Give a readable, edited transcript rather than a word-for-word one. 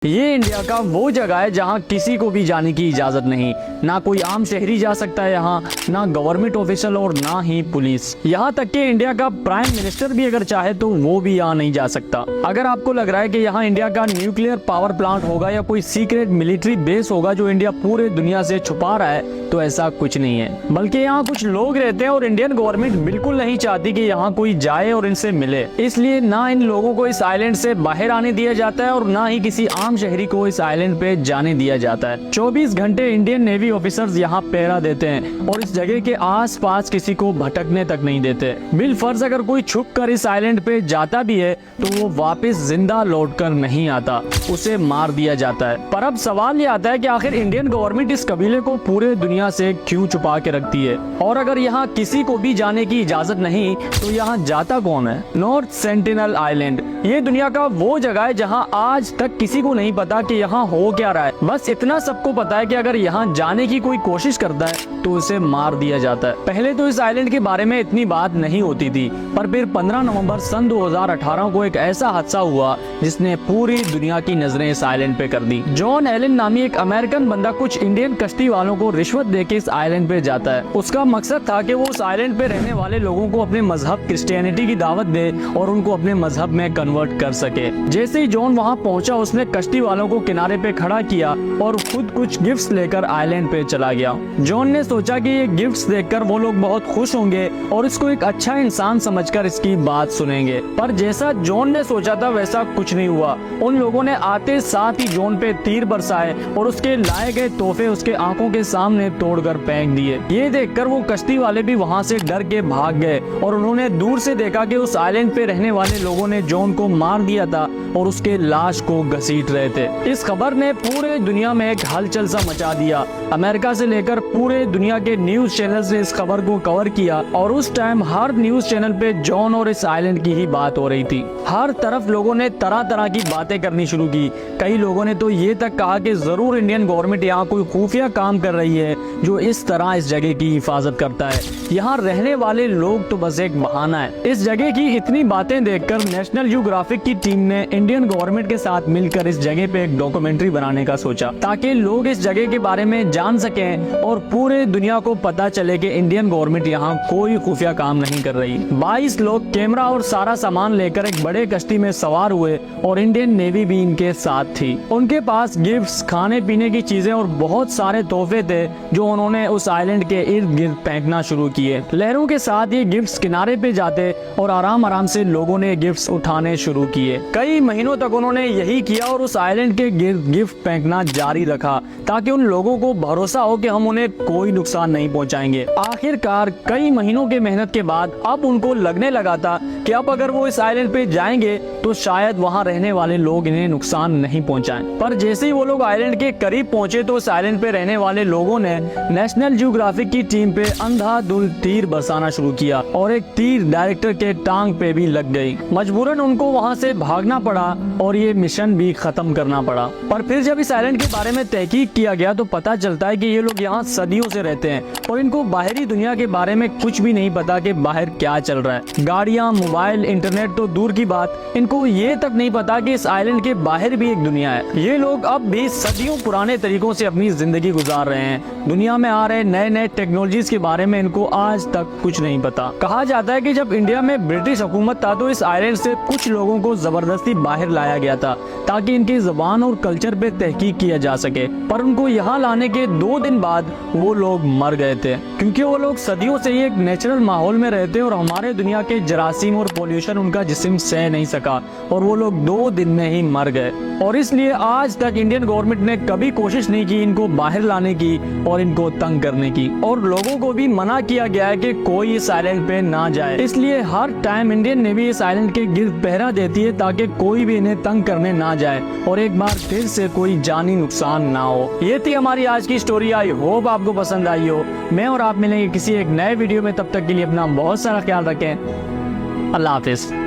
ये इंडिया का वो जगह है जहाँ किसी को भी जाने की इजाजत नहीं, ना कोई आम शहरी जा सकता है यहाँ, ना गवर्नमेंट ऑफिशियल और ना ही पुलिस। यहाँ तक कि इंडिया का प्राइम मिनिस्टर भी अगर चाहे तो वो भी यहाँ नहीं जा सकता। अगर आपको लग रहा है कि यहाँ इंडिया का न्यूक्लियर पावर प्लांट होगा या कोई सीक्रेट मिलिट्री बेस होगा जो इंडिया पूरे दुनिया से छुपा रहा है, तो ऐसा कुछ नहीं है। बल्कि यहाँ कुछ लोग रहते हैं और इंडियन गवर्नमेंट बिल्कुल नहीं चाहती कि यहाँ कोई जाए और इनसे मिले, इसलिए ना इन लोगों को इस आइलैंड से बाहर आने दिया जाता है और ना ही किसी आम शहरी को इस आइलैंड पे जाने दिया जाता है। 24 घंटे इंडियन नेवी ऑफिसर्स यहाँ पहरा देते हैं और इस जगह के आसपास किसी को भटकने तक नहीं देते। बिल फर्ज अगर कोई छुप कर इस आइलैंड पे जाता भी है तो वो वापस जिंदा लौट कर नहीं आता, उसे मार दिया जाता है। पर अब सवाल ये आता है कि आखिर इंडियन गवर्नमेंट इस कबीले को पूरे दुनिया से क्यों छुपा के रखती है, और अगर यहाँ किसी को भी जाने की इजाजत नहीं तो यहाँ जाता कौन है। नॉर्थ सेंटिनल आइलैंड ये दुनिया का वो जगह है जहाँ आज तक किसी को नहीं पता कि यहाँ हो क्या रहा है। बस इतना सबको पता है कि अगर यहाँ जाने की कोई कोशिश करता है तो उसे मार दिया जाता है। पहले तो इस आइलैंड के बारे में इतनी बात नहीं होती थी, पर फिर 15 नवंबर सन 2018 को एक ऐसा हादसा हुआ जिसने पूरी दुनिया की नजरें इस आइलैंड पे कर दी। जॉन एलन नामी एक अमेरिकन बंदा कुछ इंडियन कश्ती वालों को रिश्वत देके इस आइलैंड पे जाता है। उसका मकसद था कि वो उस आइलैंड पे रहने वाले लोगों को अपने मजहब क्रिश्चियनिटी की दावत दे और उनको अपने मजहब में कन्वर्ट कर सके। जैसे ही जॉन वहाँ पहुँचा उसने कश्ती वालों को किनारे पे खड़ा किया और खुद कुछ गिफ्ट्स लेकर आइलैंड पे चला गया। जॉन ने सोचा कि ये गिफ्ट्स देखकर वो लोग बहुत खुश होंगे और इसको एक अच्छा इंसान समझकर इसकी बात सुनेंगे, पर जैसा जॉन ने सोचा था वैसा कुछ नहीं हुआ। उन लोगों ने आते साथ ही जॉन पे तीर बरसाए और उसके लाए गए तोहफे उसके आंखों के सामने तोड़कर फेंक दिए। ये देखकर वो कश्ती वाले भी वहाँ से डर के भाग गए और उन्होंने दूर से देखा कि उस आइलैंड पे रहने वाले लोगों ने जॉन को मार दिया था और उसके लाश को घसीट रहे थे। इस खबर ने पूरे दुनिया में एक हलचल सा मचा दिया। अमेरिका से लेकर पूरे दुनिया के न्यूज चैनल्स ने इस खबर को कवर किया और उस टाइम हर न्यूज चैनल पे जॉन और इस आइलैंड की ही बात हो रही थी। हर तरफ लोगों ने तरह तरह की बातें करनी शुरू की। कई लोगों ने तो ये तक कहा कि जरूर इंडियन गवर्नमेंट यहाँ कोई खुफिया काम कर रही है जो इस तरह इस जगह की हिफाजत करता है। यहाँ रहने वाले लोग तो बस एक बहाना है। इस जगह की इतनी बातें देखकर नेशनल जियोग्राफिक की टीम ने इंडियन गवर्नमेंट के साथ मिलकर इस जगह पे एक डॉक्यूमेंट्री बनाने का सोचा ताकि लोग इस जगह के बारे में जान सकें और पूरे दुनिया को पता चले कि इंडियन गवर्नमेंट यहाँ कोई खुफिया काम नहीं कर रही। 22 लोग कैमरा और सारा सामान लेकर एक बड़े कश्ती में सवार हुए और इंडियन नेवी भी इनके साथ थी। उनके पास गिफ्ट्स, खाने पीने की चीजें और बहुत सारे तोहफे थे जो उन्होंने उस आइलैंड के इर्द गिर्द फेंकना शुरू किए। लहरों के साथ ये गिफ्ट्स किनारे पे जाते और आराम आराम से लोगों ने गिफ्ट्स उठाने शुरू किए। कई महीनों तक उन्होंने यही किया और उस आइलैंड के गिर्द गिफ्ट फेंकना जारी रखा ताकि उन लोगों को भरोसा हो कि हम उन्हें कोई नुकसान नहीं पहुंचाएंगे। आखिरकार कई महीनों के मेहनत के बाद अब उनको लगने लगा था कि अब अगर वो इस आइलैंड पे जाएंगे तो शायद वहाँ रहने वाले लोग इन्हें नुकसान नहीं पहुंचाएं। पर जैसे ही वो लोग आइलैंड के करीब पहुंचे तो उस आइलैंड पे रहने वाले लोगों ने नेशनल जियोग्राफिक की टीम पे अंधाधुंध तीर बरसाना शुरू किया और एक तीर डायरेक्टर के टांग पे भी लग गई। मजबूरन उनको वहाँ से भागना पड़ा और ये मिशन भी खत्म करना पड़ा। पर फिर जब इस आइलैंड के बारे में तहकीक किया गया तो पता चलता है कि ये लोग यहाँ सदियों से रहते हैं और इनको बाहरी दुनिया के बारे में कुछ भी नहीं पता कि बाहर क्या चल रहा है। गाड़ियाँ, मोबाइल, इंटरनेट तो दूर की बात, इनको ये तक नहीं पता कि इस आइलैंड के बाहर भी एक दुनिया है। ये लोग अब भी सदियों पुराने तरीकों से अपनी जिंदगी गुजार रहे हैं। दुनिया में आ रहे नए नए टेक्नोलॉजीज के बारे में इनको आज तक कुछ नहीं पता। कहा जाता है कि जब इंडिया में ब्रिटिश हुकूमत था तो इस आइलैंड से कुछ लोगों को जबरदस्ती बाहर लाया गया था ताकि इनकी जुबान और कल्चर पे तहकीक किया जा सके, पर उनको यहाँ लाने के 2 दिन बाद वो लोग मर गए थे क्योंकि वो लोग सदियों से ही एक नेचुरल माहौल में रहते और हमारे दुनिया के जरासीम और पोल्यूशन उनका जिस्म सह नहीं सका और वो लोग 2 दिन में ही मर गए। और इसलिए आज तक इंडियन गवर्नमेंट ने कभी कोशिश नहीं की इनको बाहर लाने की और इनको तंग करने की, और लोगों को भी मना किया गया है कि कोई इस आइलैंड पे ना जाए। इसलिए हर टाइम इंडियन नेवी इस आइलैंड के गिर्द पहरा देती है ताकि कोई भी इन्हें तंग करने ना जाए और एक बार फिर से कोई जानी नुकसान ना हो। ये थी हमारी आज की स्टोरी। आई होप आपको पसंद आई हो। मैं और आप मिलेंगे किसी एक नए वीडियो में, तब तक के लिए अपना बहुत सारा ख्याल रखें। अल्लाह हाफिज।